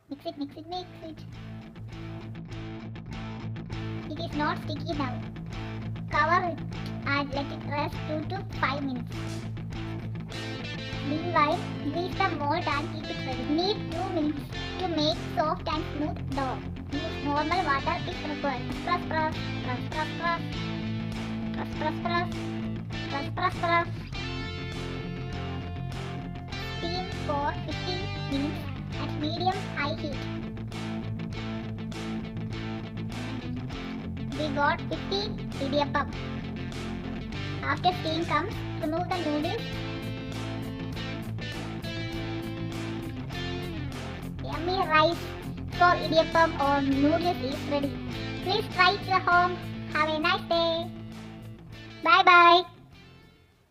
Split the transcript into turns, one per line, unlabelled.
Mix it, mix it, mix it. It is not sticky now. Cover it and let it rest 2 to 5 minutes. Meanwhile, grease the mold and keep it ready. Knead 2 minutes to make soft and smooth dough. Use normal water if required. Press, press, press, press, press. Press, press, press. Press, press, press. Steam for 15 minutes at medium-high heat. We got 15 Idiyappam. After steam comes, remove the noodles. Yummy rice for Idiyappam or noodles is ready. Please try it at home. Have a nice day. Bye bye.